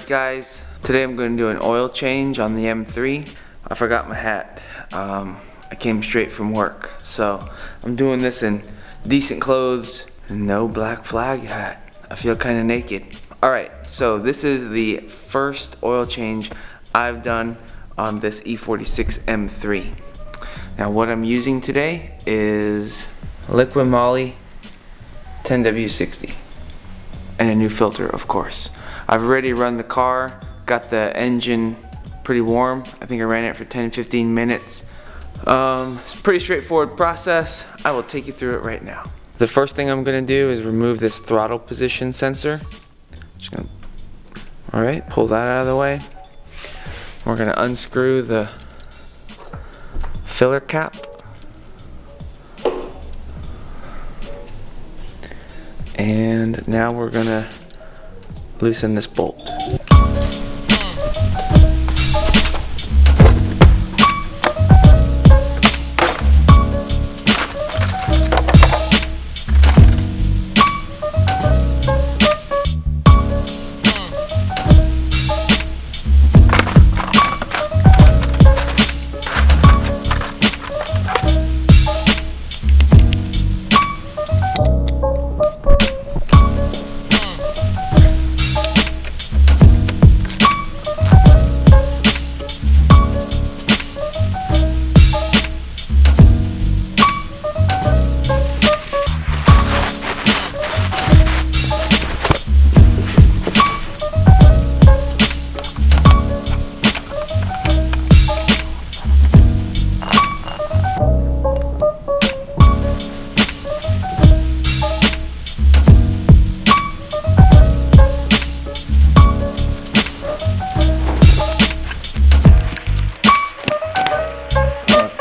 guys, today I'm going to do an oil change on the M3. I forgot my hat. I came straight from work, so I'm doing this in decent clothes and no black flag hat. I feel kind of naked. Alright, so this is the first oil change I've done on this E46 M3. Now what I'm using today is Liqui Moly 10W60 and a new filter, of course. I've already run the car, got the engine pretty warm. I think I ran it for 10-15 minutes. It's a pretty straightforward process. I will take you through it right now. The first thing I'm going to do is remove this throttle position sensor. Alright, pull that out of the way. We're going to unscrew the filler cap. And now we're going to loosen this bolt.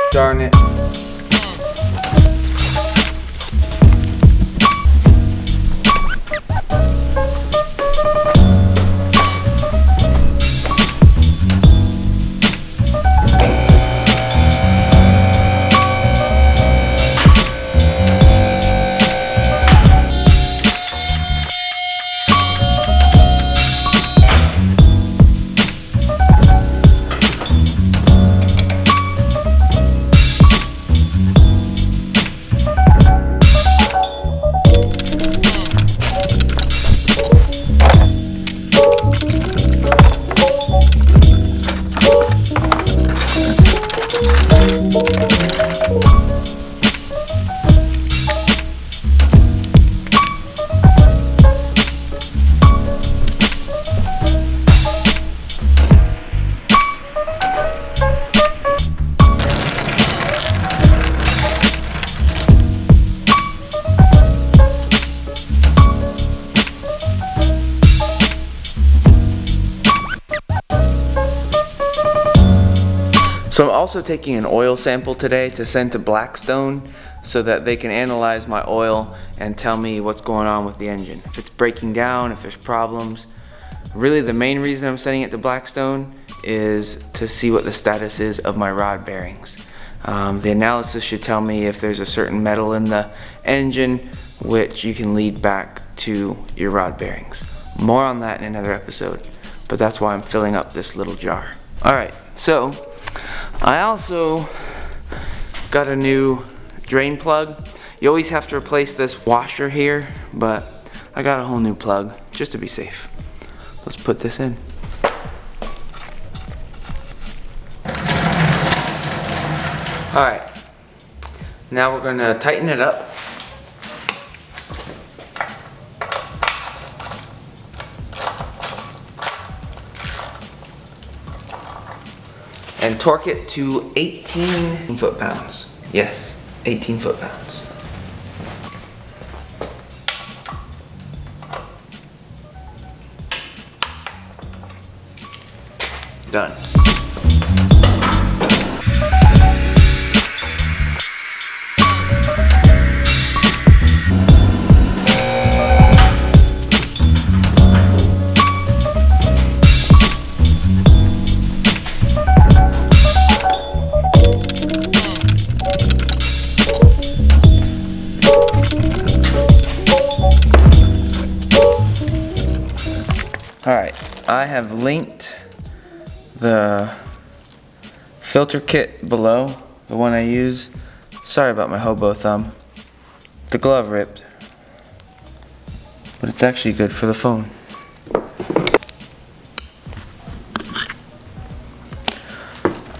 Darn it. So I'm also taking an oil sample today to send to Blackstone so that they can analyze my oil and tell me what's going on with the engine. If it's breaking down, if there's problems. Really the main reason I'm sending it to Blackstone is to see what the status is of my rod bearings. The analysis should tell me if there's a certain metal in the engine which you can lead back to your rod bearings. More on that in another episode, but that's why I'm filling up this little jar. Alright, so I also got a new drain plug. You always have to replace this washer here, but I got a whole new plug just to be safe. Let's put this in. Alright, now we're going to tighten it up. And torque it to 18 foot-pounds. Yes, 18 foot-pounds. Done. have linked the filter kit below, the one I use. Sorry about my hobo thumb. The glove ripped, but it's actually good for the phone.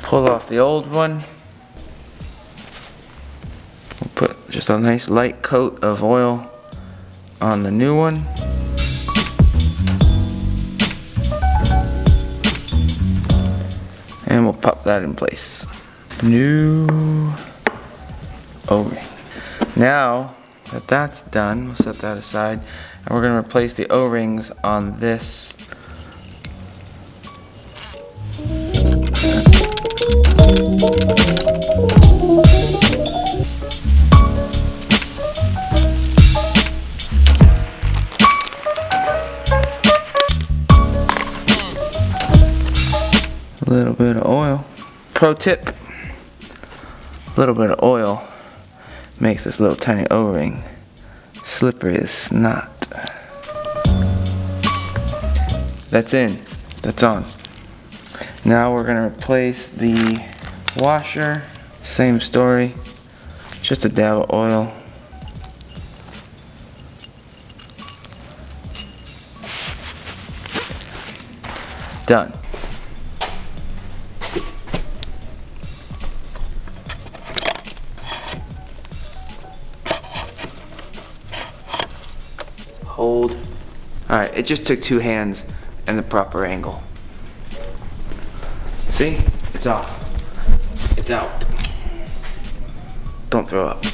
Pull off the old one. We'll put just a nice light coat of oil on the new one. And we'll pop that in place. New O-ring. Now that that's done, we'll set that aside, and we're going to replace the O-rings on this. A little bit of oil. Pro tip, a little bit of oil makes this little tiny O-ring slippery as snot. That's in, that's on. Now we're gonna replace the washer. Same story, just a dab of oil. Done. Hold. Alright, it just took 2 hands and the proper angle. See? It's off. It's out. Don't throw up.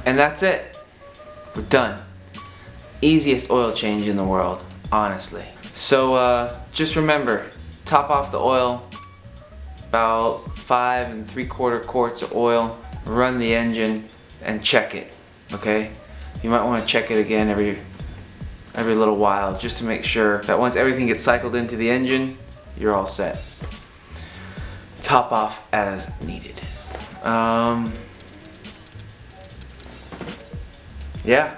And that's it. We're done. Easiest oil change in the world, honestly. So just remember, top off the oil, about 5 3/4 quarts of oil, run the engine and check it, okay? You might want to check it again every little while just to make sure that once everything gets cycled into the engine, you're all set. Top off as needed. Yeah,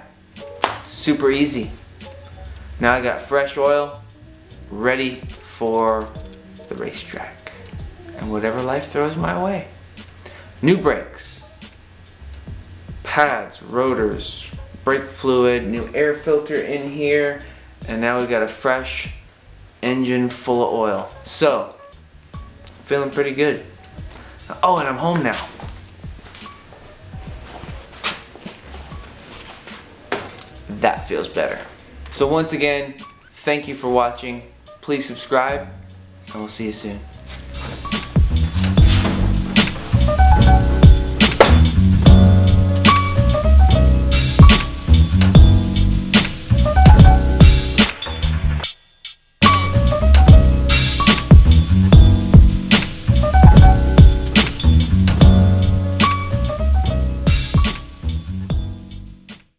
super easy. Now I got fresh oil ready for the racetrack and whatever life throws my way. New brakes, pads, rotors, brake fluid, new air filter in here, and now we got a fresh engine full of oil. So, feeling pretty good. Oh, and I'm home now. That feels better. So once again, thank you for watching. Please subscribe, and we'll see you soon.